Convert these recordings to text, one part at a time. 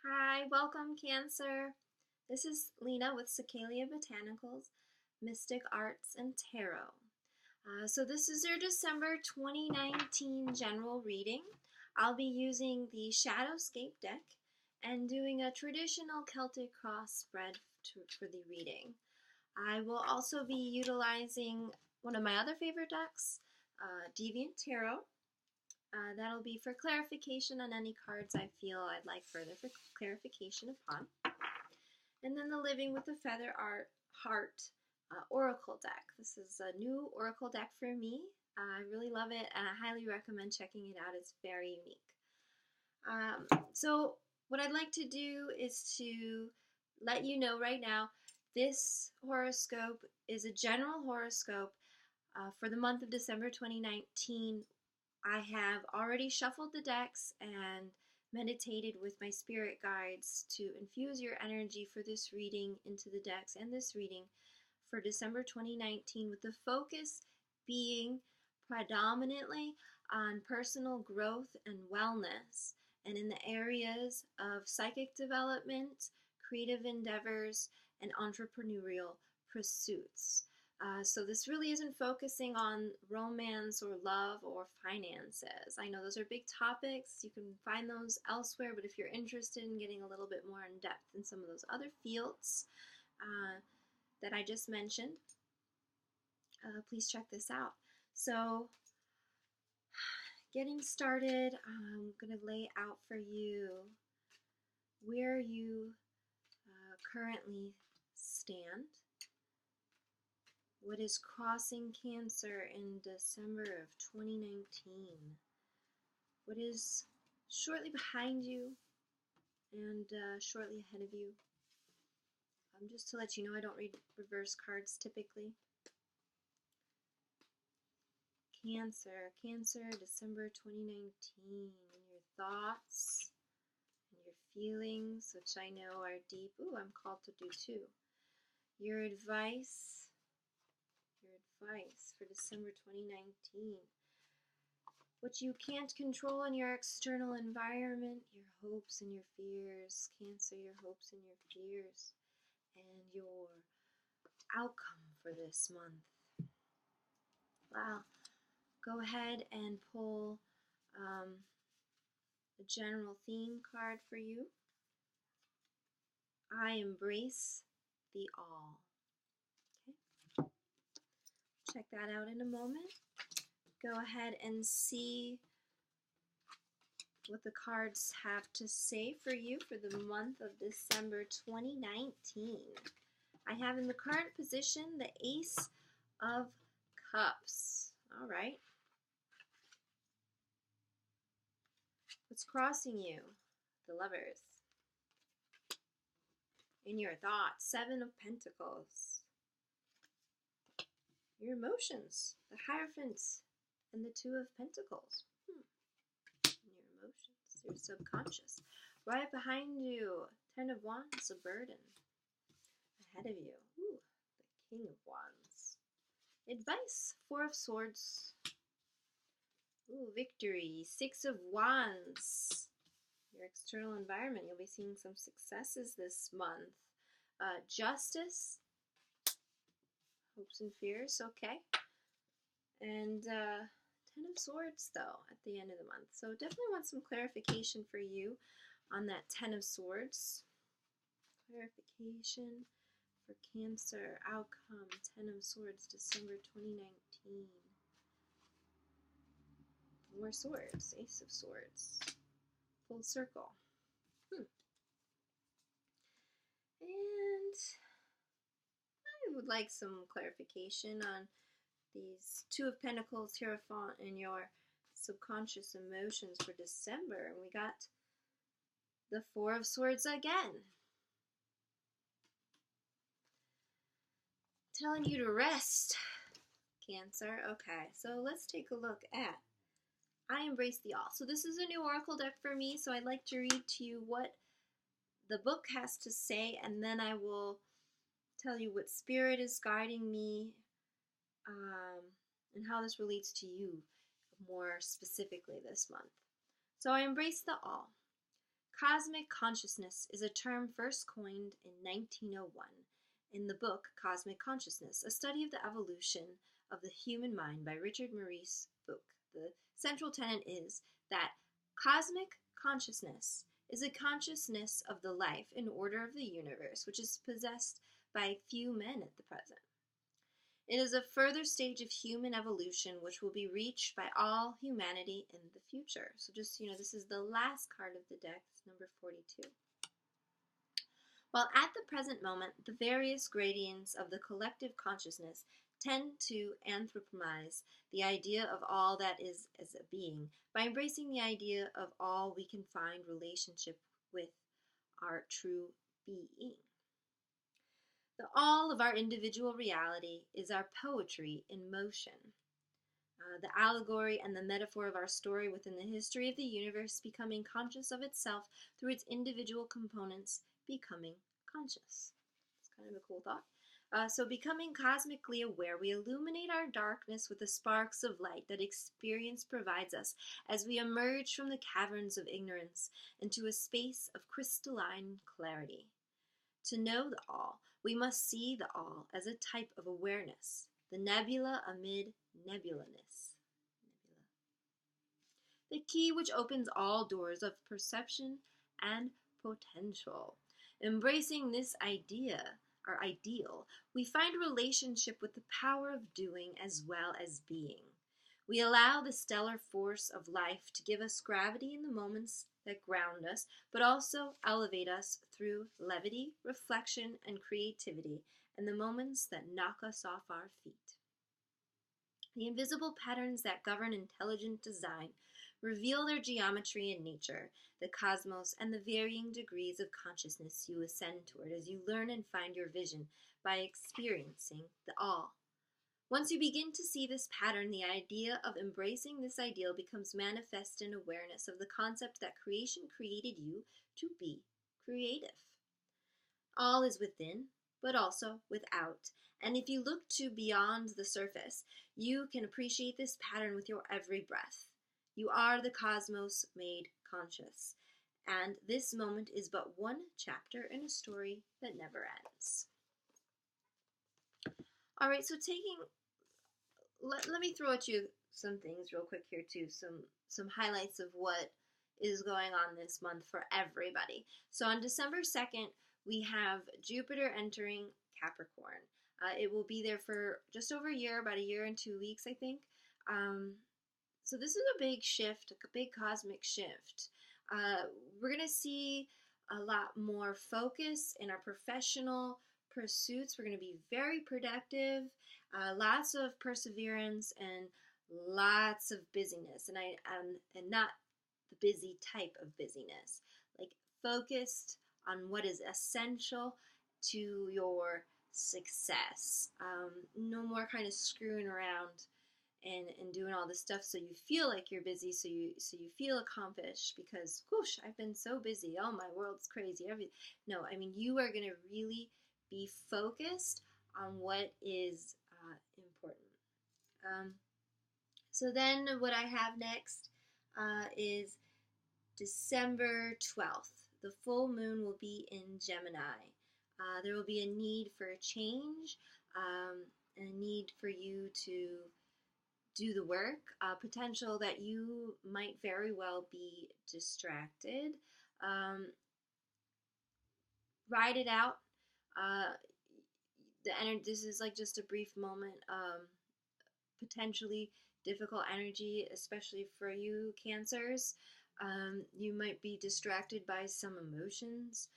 Hi, welcome, Cancer. This is Lena with Cicalia Botanicals, Mystic Arts, and Tarot. So this is your December 2019 general reading. I'll be using the Shadowscape deck and doing a traditional Celtic cross spread for the reading. I will also be utilizing one of my other favorite decks, Deviant Tarot. That'll be for clarification on any cards I feel I'd like further for clarification upon. And then the Living with the Feather Heart Oracle deck. This is a new Oracle deck for me. I really love it and I highly recommend checking it out. It's very unique. So what I'd like to do is to let you know right now, this horoscope is a general horoscope for the month of December 2019. I have already shuffled the decks and meditated with my spirit guides to infuse your energy for this reading into the decks and this reading for December 2019, with the focus being predominantly on personal growth and wellness, and in the areas of psychic development, creative endeavors, and entrepreneurial pursuits. So this really isn't focusing on romance or love or finances. I know those are big topics. You can find those elsewhere, but if you're interested in getting a little bit more in depth in some of those other fields that I just mentioned, please check this out. So getting started, I'm going to lay out for you where you currently stand. What is crossing Cancer in December of 2019? What is shortly behind you and shortly ahead of you? Just to let you know, I don't read reverse cards typically. Cancer, December 2019. Your thoughts and your feelings, which I know are deep. Ooh, I'm called to do too. Your advice for December 2019. What you can't control in your external environment, your hopes and your fears. Cancer, your hopes and your fears. And your outcome for this month. Well, go ahead and pull a general theme card for you. I embrace the all. Okay. Check that out in a moment. Go ahead and see what the cards have to say for you for the month of December 2019. I have in the current position the Ace of Cups. All right. What's crossing you? The Lovers. In your thoughts, Seven of Pentacles. Your emotions, the Hierophant and the Two of Pentacles. Your emotions, your subconscious. Right behind you, Ten of Wands, a burden. Ahead of you, ooh, the King of Wands. Advice, Four of Swords. Ooh, victory, Six of Wands. Your external environment, you'll be seeing some successes this month. Justice, hopes and fears, okay. And Ten of Swords, though, at the end of the month. So definitely want some clarification for you on that Ten of Swords. Clarification for Cancer, outcome, Ten of Swords, December 2019. More swords, Ace of Swords. Full circle. And I would like some clarification on these Two of Pentacles, Hierophant, and your subconscious emotions for December. And we got the Four of Swords again. Telling you to rest, Cancer. Okay, so let's take a look at I Embrace the All. So this is a new oracle deck for me, so I'd like to read to you what the book has to say, and then I will tell you what spirit is guiding me and how this relates to you more specifically this month. So I embrace the all. Cosmic consciousness is a term first coined in 1901 in the book Cosmic Consciousness, a study of the evolution of the human mind by Richard Maurice Book. The central tenet is that cosmic consciousness is a consciousness of the life and order of the universe, which is possessed by few men at the present. It is a further stage of human evolution which will be reached by all humanity in the future. So just, this is the last card of the deck, number 42. While at the present moment, the various gradients of the collective consciousness tend to anthropomorphize the idea of all that is as a being by embracing the idea of all we can find relationship with our true being. The all of our individual reality is our poetry in motion. The allegory and the metaphor of our story within the history of the universe becoming conscious of itself through its individual components becoming conscious. It's kind of a cool thought. So becoming cosmically aware, we illuminate our darkness with the sparks of light that experience provides us as we emerge from the caverns of ignorance into a space of crystalline clarity. To know the all, we must see the all as a type of awareness, the nebula amid nebulaness. The key which opens all doors of perception and potential. Embracing this idea, or ideal, we find relationship with the power of doing as well as being. We allow the stellar force of life to give us gravity in the moments that ground us, but also elevate us through levity, reflection, and creativity, and the moments that knock us off our feet. The invisible patterns that govern intelligent design reveal their geometry in nature, the cosmos, and the varying degrees of consciousness you ascend toward as you learn and find your vision by experiencing the all. Once you begin to see this pattern, the idea of embracing this ideal becomes manifest in awareness of the concept that creation created you to be creative. All is within, but also without. And if you look to beyond the surface, you can appreciate this pattern with your every breath. You are the cosmos made conscious. And this moment is but one chapter in a story that never ends. All right, so let me throw at you some things real quick here too, some highlights of what is going on this month for everybody. So on December 2nd, we have Jupiter entering Capricorn. It will be there for just over a year, about a year and 2 weeks, I think. So this is a big shift, a big cosmic shift. We're going to see a lot more focus in our professional pursuits. We're going to be very productive, lots of perseverance, and lots of busyness. And not the busy type of busyness, like focused on what is essential to your success. No more kind of screwing around and doing all this stuff so you feel like you're busy, so you feel accomplished because, whoosh, I've been so busy. Oh, my world's crazy. No, I mean, you are going to really be focused on what is important. So then what I have next is December 12th. The full moon will be in Gemini. There will be a need for a change, and a need for you to do the work, potential that you might very well be distracted. Ride it out. This is like just a brief moment. Potentially difficult energy, especially for you Cancers. You might be distracted by some emotions,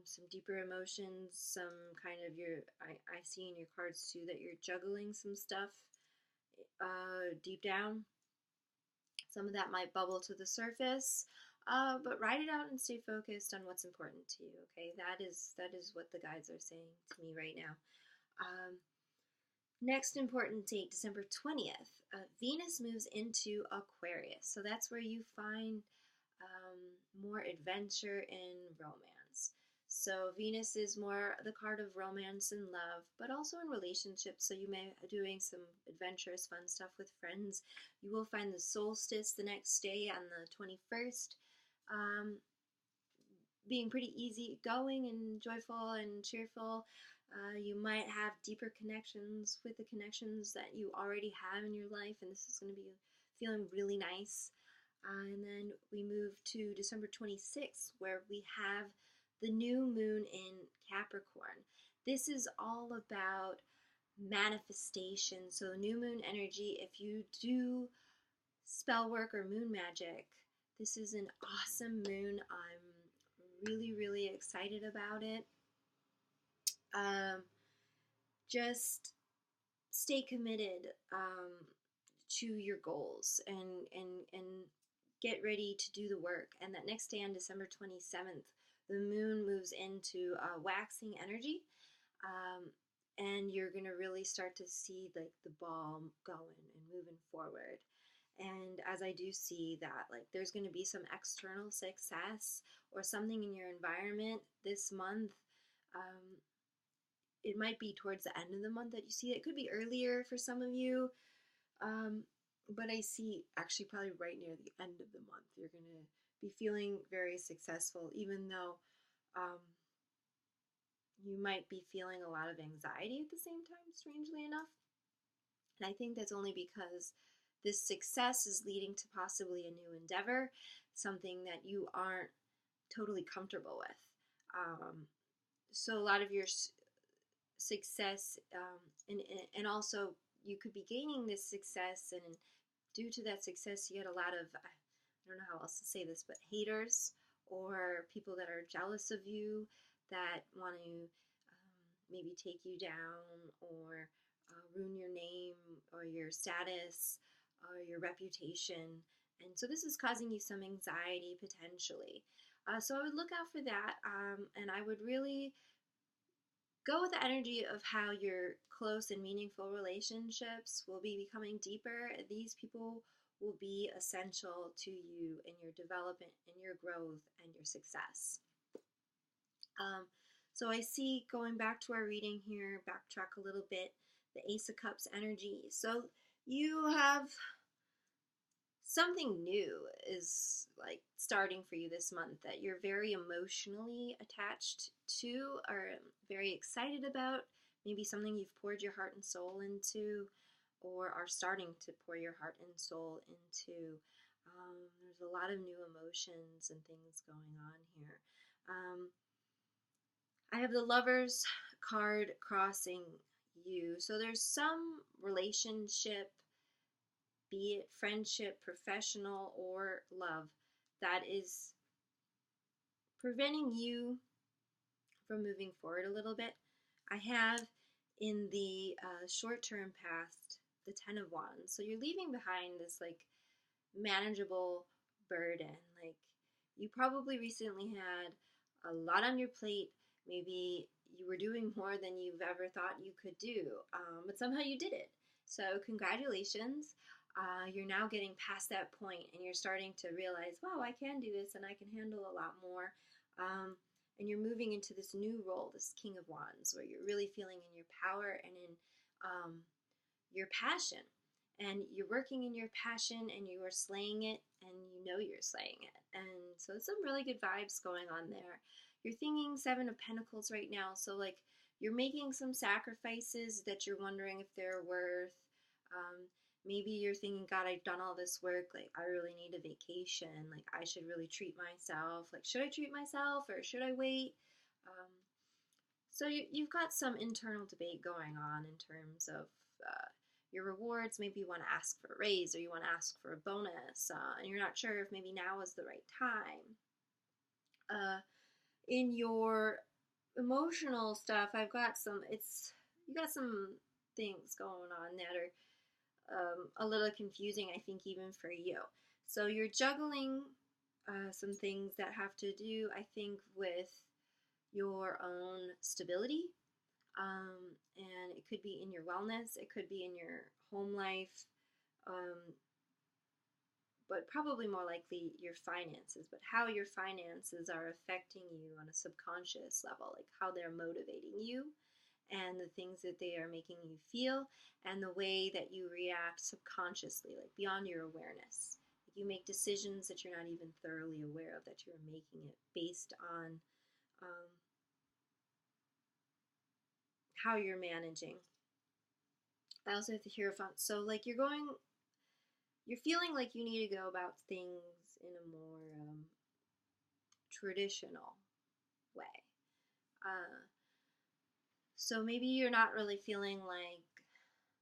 some deeper emotions, some kind of I see in your cards too that you're juggling some stuff deep down. Some of that might bubble to the surface, but write it out and stay focused on what's important to you. Okay, that is what the guides are saying to me right now. Next important date, December 20th. Venus moves into Aquarius, so that's where you find more adventure and romance. So Venus is more the card of romance and love, but also in relationships. So you may be doing some adventurous, fun stuff with friends. You will find the solstice the next day on the 21st. being pretty easygoing and joyful and cheerful. You might have deeper connections with the connections that you already have in your life, and this is going to be feeling really nice. And then we move to December 26th, where we have the new moon in Capricorn. This is all about manifestation. So, new moon energy, if you do spell work or moon magic, this is an awesome moon. I'm really, really excited about it. Um, just stay committed to your goals and get ready to do the work. And that next day on December 27th, the moon moves into waxing energy. Um, and you're going to really start to see like the ball going and moving forward. And as I do see that, like, there's going to be some external success or something in your environment this month. Um, it might be towards the end of the month that you see it. It could be earlier for some of you. But I see actually probably right near the end of the month, you're going to be feeling very successful, even though you might be feeling a lot of anxiety at the same time, strangely enough. And I think that's only because this success is leading to possibly a new endeavor, something that you aren't totally comfortable with. So a lot of your success, and also you could be gaining this success, and due to that success, you get a lot of, I don't know how else to say this, but haters or people that are jealous of you that want to maybe take you down or ruin your name or your status or your reputation. And so this is causing you some anxiety potentially. So I would look out for that, and I would really go with the energy of how your close and meaningful relationships will be becoming deeper. These people will be essential to you in your development, in your growth, and your success. So I see, going back to our reading here, backtrack a little bit, the Ace of Cups energy. So you have something new is like starting for you this month that you're very emotionally attached to or very excited about. Maybe something you've poured your heart and soul into or are starting to pour your heart and soul into. There's a lot of new emotions and things going on here. I have the Lovers card crossing you. So there's some relationship, be it friendship, professional, or love, that is preventing you from moving forward a little bit. I have in the short-term past the Ten of Wands. So you're leaving behind this like manageable burden. Like, you probably recently had a lot on your plate. Maybe you were doing more than you've ever thought you could do, but somehow you did it. So congratulations. You're now getting past that point and you're starting to realize, wow, I can do this and I can handle a lot more. And you're moving into this new role, this King of Wands, where you're really feeling in your power and in your passion. And you're working in your passion and you are slaying it, and you know you're slaying it. And so some really good vibes going on there. You're thinking Seven of Pentacles right now. So like, you're making some sacrifices that you're wondering if they're worth. Maybe you're thinking, God, I've done all this work. Like, I really need a vacation. Like, I should really treat myself. Like, should I treat myself or should I wait? So you've got some internal debate going on in terms of your rewards. Maybe you want to ask for a raise or you want to ask for a bonus, and you're not sure if maybe now is the right time. In your emotional stuff, I've got you got some things going on that are a little confusing, I think, even for you. So you're juggling some things that have to do, I think, with your own stability. And it could be in your wellness, it could be in your home life, but probably more likely your finances, but how your finances are affecting you on a subconscious level, like how they're motivating you and the things that they are making you feel and the way that you react subconsciously, like beyond your awareness. you make decisions that you're not even thoroughly aware of that you're making it based on um, how you're managing. I also have the Hierophant. So like you're feeling like you need to go about things in a more traditional way. So maybe you're not really feeling like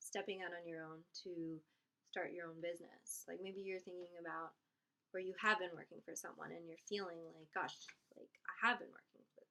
stepping out on your own to start your own business. Like maybe you're thinking about, or you have been working for someone and you're feeling like, gosh, like I have been working for,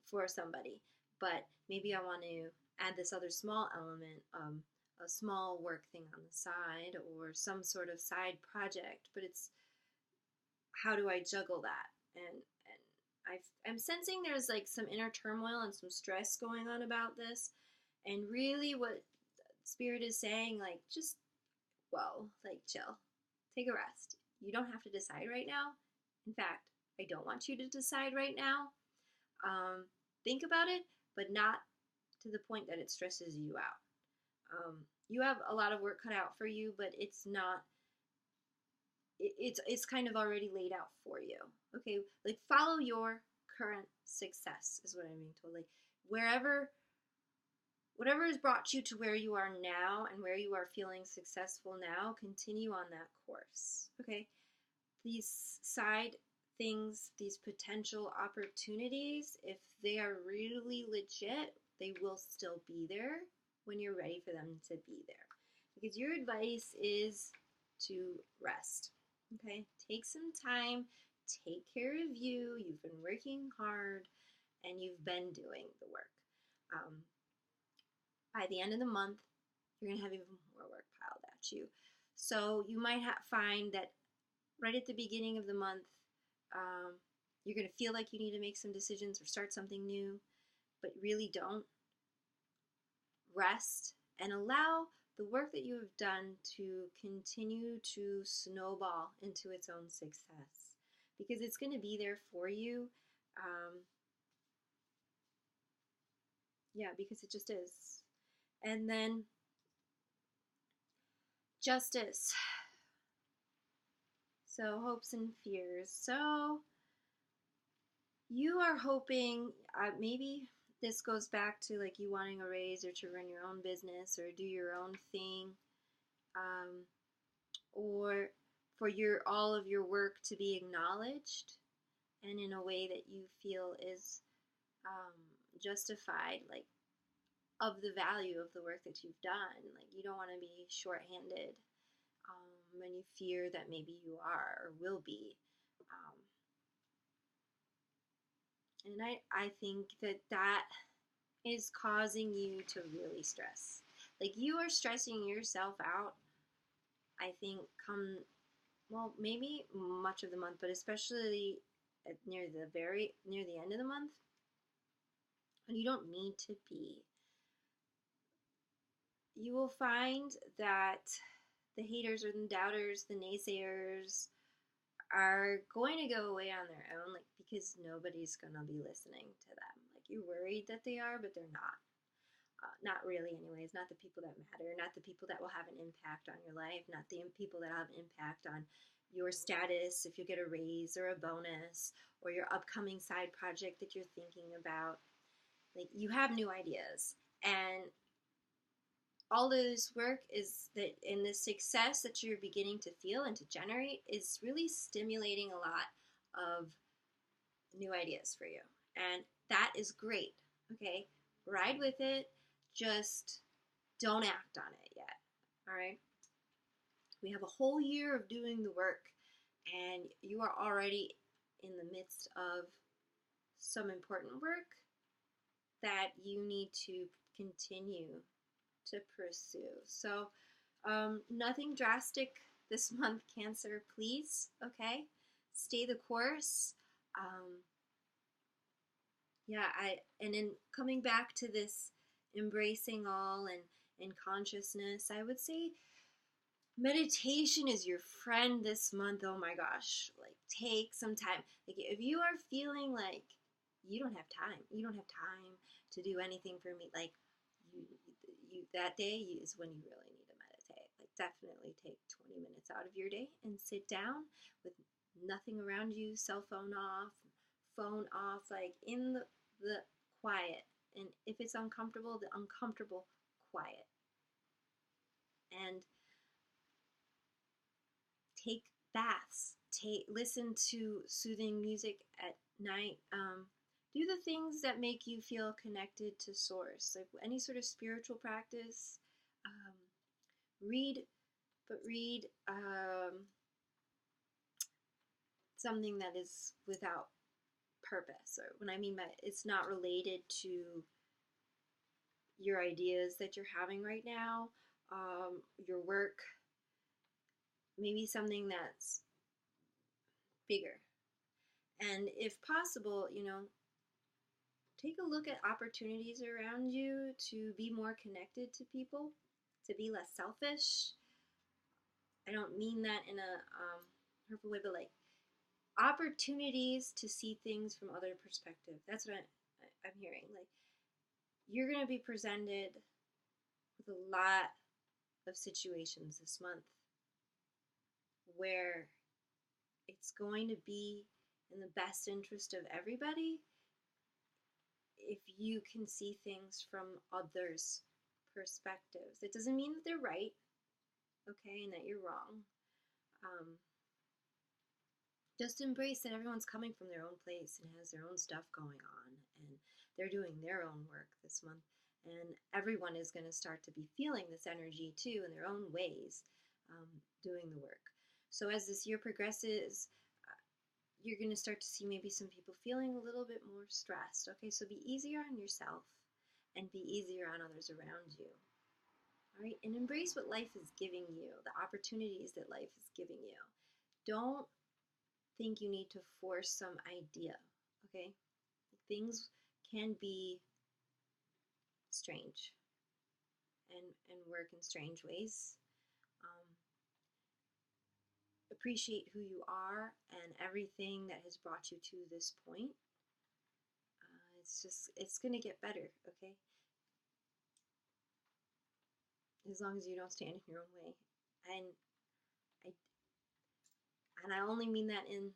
for somebody, but maybe I want to add this other small element, a small work thing on the side or some sort of side project, but it's how do I juggle that? And I'm sensing there's like some inner turmoil and some stress going on about this. And really what Spirit is saying, like, just, well, like, chill. Take a rest. You don't have to decide right now. In fact, I don't want you to decide right now. Think about it, but not to the point that it stresses you out. You have a lot of work cut out for you, but it's not, it's kind of already laid out for you. Okay, like follow your current success is what I'm being told. Like whatever has brought you to where you are now and where you are feeling successful now, continue on that course. Okay, these side things, these potential opportunities, if they are really legit, they will still be there when you're ready for them to be there. Because your advice is to rest. Okay, take some time, take care of you. You've been working hard and you've been doing the work. By the end of the month, you're going to have even more work piled at you. So you might find that right at the beginning of the month, you're going to feel like you need to make some decisions or start something new, but really don't. Rest and allow the work that you have done to continue to snowball into its own success, because it's going to be there for you. Yeah, because it just is. And then Justice. So hopes and fears. So you are hoping, maybe this goes back to like you wanting a raise or to run your own business or do your own thing, or for all of your work to be acknowledged and in a way that you feel is justified, like of the value of the work that you've done. Like you don't want to be shorthanded when you fear that maybe you are or will be. And I think that is causing you to really stress. Like you are stressing yourself out, I think, maybe much of the month, but especially near the end of the month. And you don't need to be. You will find that the haters or the doubters, the naysayers, are going to go away on their own, like because nobody's gonna be listening to them. Like you're worried that they are, but they're not. Not really, anyways. Not the people that matter. Not the people that will have an impact on your life. Not the people that have an impact on your status, if you get a raise or a bonus, or your upcoming side project that you're thinking about. Like you have new ideas, and all this work is that in the success that you're beginning to feel and to generate is really stimulating a lot of new ideas for you. And that is great. Okay, ride with it. Just don't act on it yet. All right. We have a whole year of doing the work, and you are already in the midst of some important work that you need to continue to pursue. So nothing drastic this month, Cancer, please. Okay, stay the course. And in coming back to this embracing all and consciousness, I would say meditation is your friend this month. Oh my gosh, like take some time. Like if you are feeling like you don't have time to do anything for me, like you that day is when you really need to meditate. Like definitely take 20 minutes out of your day and sit down with nothing around you, cell phone off, like in the quiet. And if it's uncomfortable, the uncomfortable quiet. And take baths, listen to soothing music at night. Do the things that make you feel connected to source, like any sort of spiritual practice. Read, but read something that is without purpose, or what I mean by it's not related to your ideas that you're having right now, your work, maybe something that's bigger. And if possible, take a look at opportunities around you to be more connected to people, to be less selfish. I don't mean that in a hurtful way, but like opportunities to see things from other perspective. That's what I'm hearing. Like you're going to be presented with a lot of situations this month where it's going to be in the best interest of everybody if you can see things from others' perspectives. It doesn't mean that they're right, okay, and that you're wrong. Just embrace that everyone's coming from their own place and has their own stuff going on, and they're doing their own work this month. And everyone is going to start to be feeling this energy too in their own ways, doing the work. So as this year progresses, you're going to start to see maybe some people feeling a little bit more stressed. Okay, so be easier on yourself and be easier on others around you. All right, and embrace what life is giving you, the opportunities that life is giving you. Don't think you need to force some idea, okay? Things can be strange and work in strange ways. Appreciate who you are and everything that has brought you to this point. It's going to get better, okay? As long as you don't stand in your own way. And I only mean that in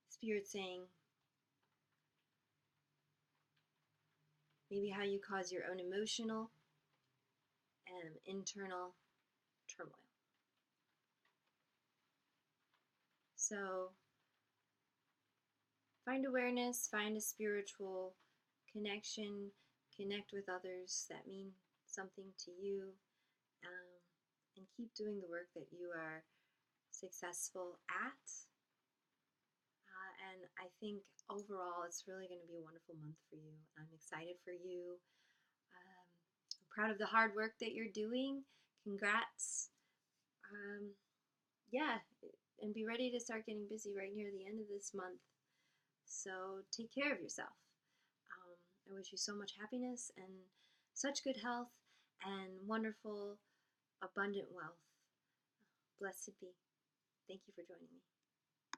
spirit saying maybe how you cause your own emotional and internal turmoil. So find awareness, find a spiritual connection, connect with others that mean something to you, and keep doing the work that you are successful at. And I think overall it's really going to be a wonderful month for you. I'm excited for you. I'm proud of the hard work that you're doing. Congrats. Yeah, and be ready to start getting busy right near the end of this month. So take care of yourself. I wish you so much happiness and such good health and wonderful, abundant wealth. Blessed be. Thank you for joining me.